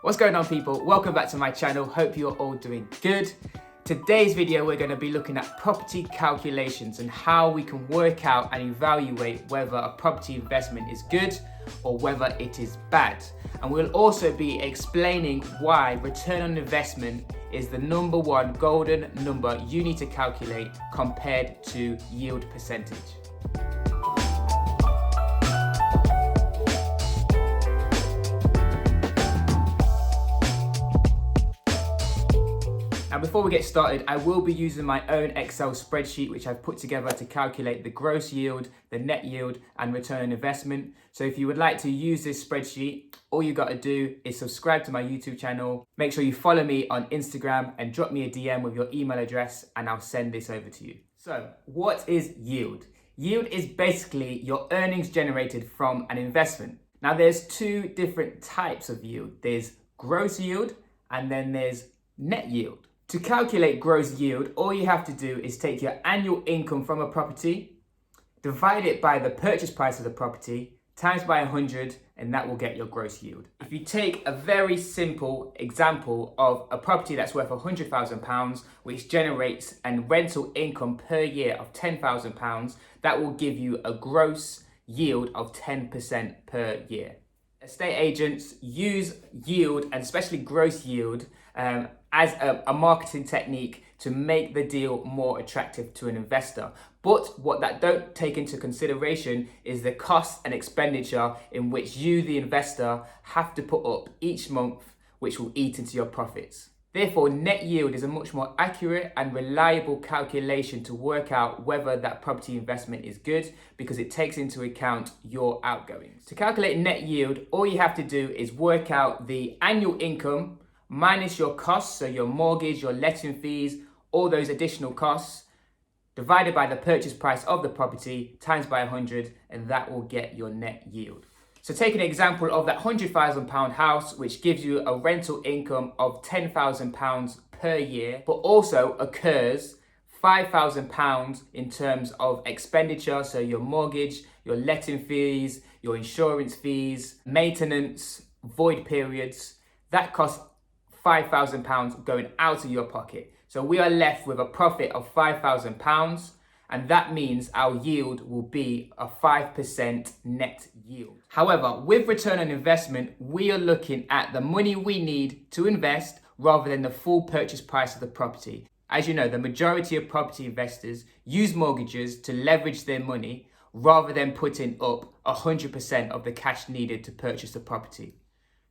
What's going on, people? Welcome back to my channel. Hope you're all doing good. Today's video, we're going to be looking at property calculations and how we can work out and evaluate whether a property investment is good or whether it is bad. And we'll also be explaining why return on investment is the number one golden number you need to calculate compared to yield percentage. Now, before we get started, I will be using my own Excel spreadsheet, which I've put together to calculate the gross yield, the net yield, and return on investment. So if you would like to use this spreadsheet, all you got to do is subscribe to my YouTube channel. Make sure you follow me on Instagram and drop me a DM with your email address and I'll send this over to you. So what is yield? Yield is basically your earnings generated from an investment. Now, there's two different types of yield. There's gross yield and then there's net yield. To calculate gross yield, all you have to do is take your annual income from a property, divide it by the purchase price of the property, times by 100, and that will get your gross yield. If you take a very simple example of a property that's worth £100,000, which generates a rental income per year of £10,000, that will give you a gross yield of 10% per year. Estate agents use yield, and especially gross yield, as a marketing technique to make the deal more attractive to an investor. But what that don't take into consideration is the cost and expenditure in which you, the investor, have to put up each month, which will eat into your profits. Therefore, net yield is a much more accurate and reliable calculation to work out whether that property investment is good, because it takes into account your outgoings. To calculate net yield, all you have to do is work out the annual income minus your costs, so your mortgage, your letting fees, all those additional costs, divided by the purchase price of the property, times by 100, and that will get your net yield. So take an example of that £100,000 house, which gives you a rental income of £10,000 per year, but also occurs £5,000 in terms of expenditure, so your mortgage, your letting fees, your insurance fees, maintenance, void periods. That costs £5,000 going out of your pocket. So we are left with a profit of £5,000, and that means our yield will be a 5% net yield. However, with return on investment, we are looking at the money we need to invest rather than the full purchase price of the property. As you know, the majority of property investors use mortgages to leverage their money rather than putting up 100% of the cash needed to purchase the property.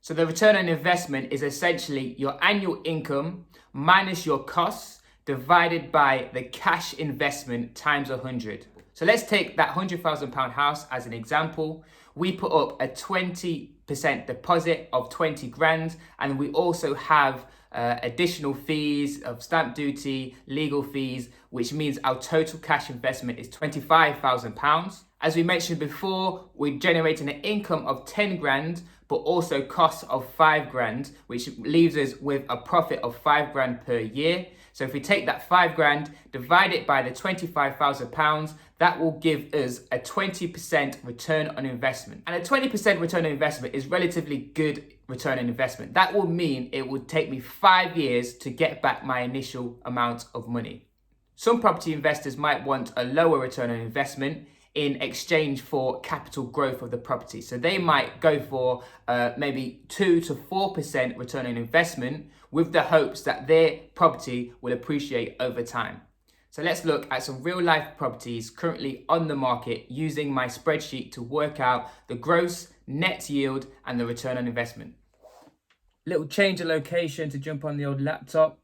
So the return on investment is essentially your annual income minus your costs divided by the cash investment times 100. So let's take that £100,000 house as an example. We put up a 20% deposit of 20 grand, and we also have additional fees of stamp duty, legal fees, which means our total cash investment is £25,000. As we mentioned before, we're generating an income of 10 grand, but also costs of 5 grand, which leaves us with a profit of 5 grand per year. So if we take that 5 grand, divide it by the £25,000, that will give us a 20% return on investment. And a 20% return on investment is relatively good return on investment. That will mean it would take me 5 years to get back my initial amount of money. Some property investors might want a lower return on investment in exchange for capital growth of the property. So they might go for maybe 2 to 4% return on investment with the hopes that their property will appreciate over time. So let's look at some real life properties currently on the market using my spreadsheet to work out the gross, net yield and the return on investment. Little change of location to jump on the old laptop.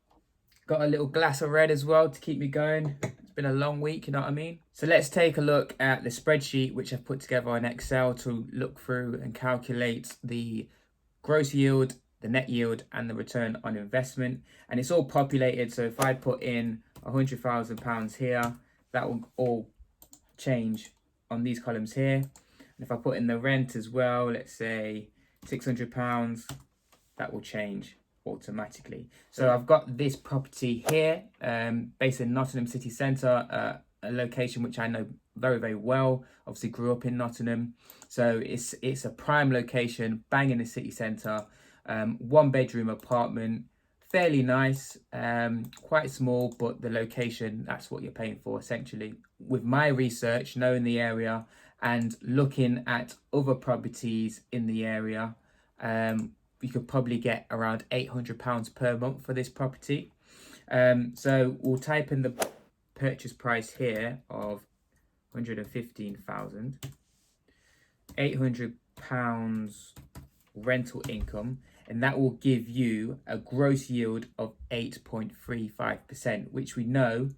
Got a little glass of red as well to keep me going. It's been a long week, you know what I mean? So let's take a look at the spreadsheet which I've put together on Excel to look through and calculate the gross yield, the net yield and the return on investment. And it's all populated, so if I put in £100,000 here, that will all change on these columns here. And if I put in the rent as well, let's say £600, that will change automatically. So I've got this property here, based in Nottingham city centre, a location which I know very, very well. Obviously grew up in Nottingham. So it's a prime location, bang in the city centre. One bedroom apartment, fairly nice, quite small, but the location, that's what you're paying for essentially. With my research, knowing the area and looking at other properties in the area, you could probably get around £800 per month for this property. So we'll type in the purchase price here of 115,000, £800 rental income, and that will give you a gross yield of 8.35%, which we know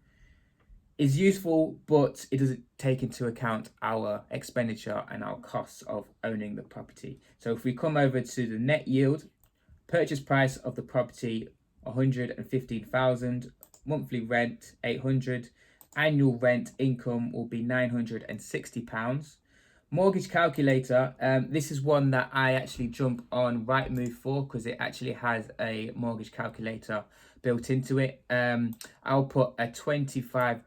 is useful, but it doesn't take into account our expenditure and our costs of owning the property. So if we come over to the net yield, purchase price of the property 115,000, monthly rent 800, annual rent income will be £960. Mortgage calculator, this is one that I actually jump on Rightmove for because it actually has a mortgage calculator built into it. I'll put a 25%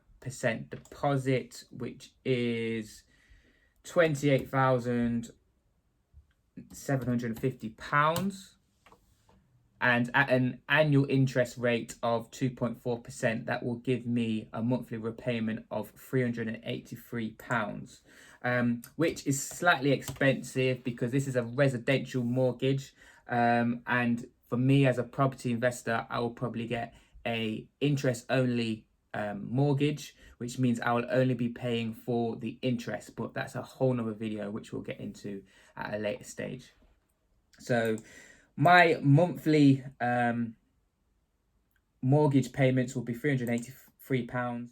deposit, which is £28,750, and at an annual interest rate of 2.4%, that will give me a monthly repayment of £383, which is slightly expensive because this is a residential mortgage, and for me as a property investor, I will probably get a interest only mortgage, which means I will only be paying for the interest, but that's a whole nother video which we'll get into at a later stage. So my monthly mortgage payments will be £383.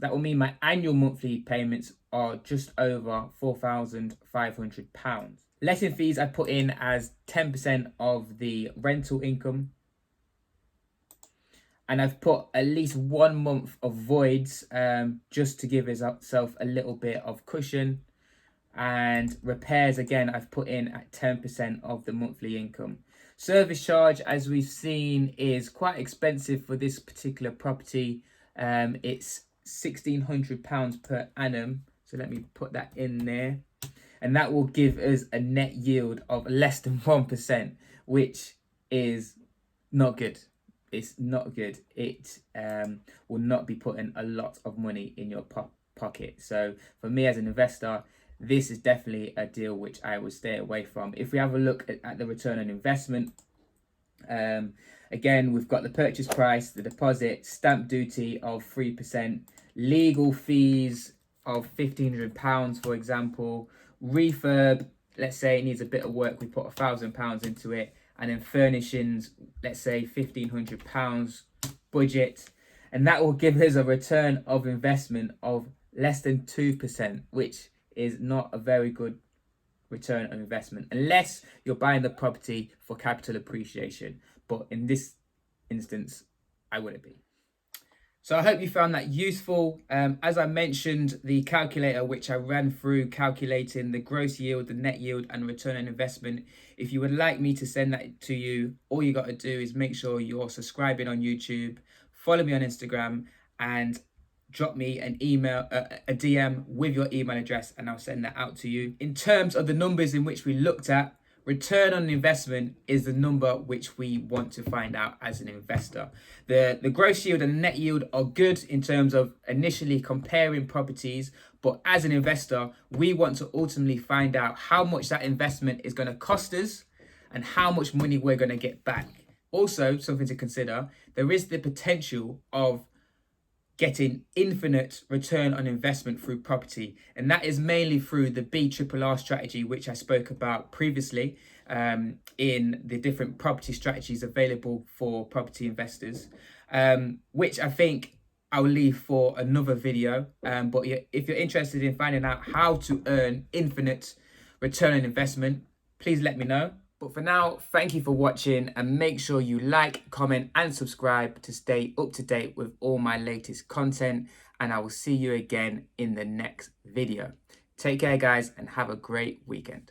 That will mean my annual monthly payments are just over £4,500. Letting fees I put in as 10% of the rental income. And I've put at least 1 month of voids just to give itself a little bit of cushion. And repairs, again, I've put in at 10% of the monthly income. Service charge, as we've seen, is quite expensive for this particular property. It's £1,600 per annum. So let me put that in there. And that will give us a net yield of less than 1%, which is not good. It's not good. It will not be putting a lot of money in your pocket. So for me as an investor, this is definitely a deal which I would stay away from. If we have a look at the return on investment, again, we've got the purchase price, the deposit, stamp duty of 3%, legal fees of £1,500, for example, refurb, let's say it needs a bit of work, we put £1,000 into it, and then furnishings, let's say £1,500 budget, and that will give us a return of investment of less than 2%, which is not a very good return on investment unless you're buying the property for capital appreciation. But in this instance, I wouldn't be. So I hope you found that useful. As I mentioned, the calculator which I ran through calculating the gross yield, the net yield and return on investment, if you would like me to send that to you, all you got to do is make sure you're subscribing on YouTube, follow me on Instagram, and drop me an email, a DM with your email address, and I'll send that out to you. In terms of the numbers in which we looked at, return on investment is the number which we want to find out as an investor. The gross yield and net yield are good in terms of initially comparing properties, but as an investor, we want to ultimately find out how much that investment is going to cost us and how much money we're going to get back. Also, something to consider, there is the potential of getting infinite return on investment through property, and that is mainly through the BRRR strategy, which I spoke about previously in the different property strategies available for property investors, which I think I'll leave for another video. But if you're interested in finding out how to earn infinite return on investment, please let me know. But for now, thank you for watching, and make sure you like, comment and subscribe to stay up to date with all my latest content, and I will see you again in the next video. Take care guys, and have a great weekend.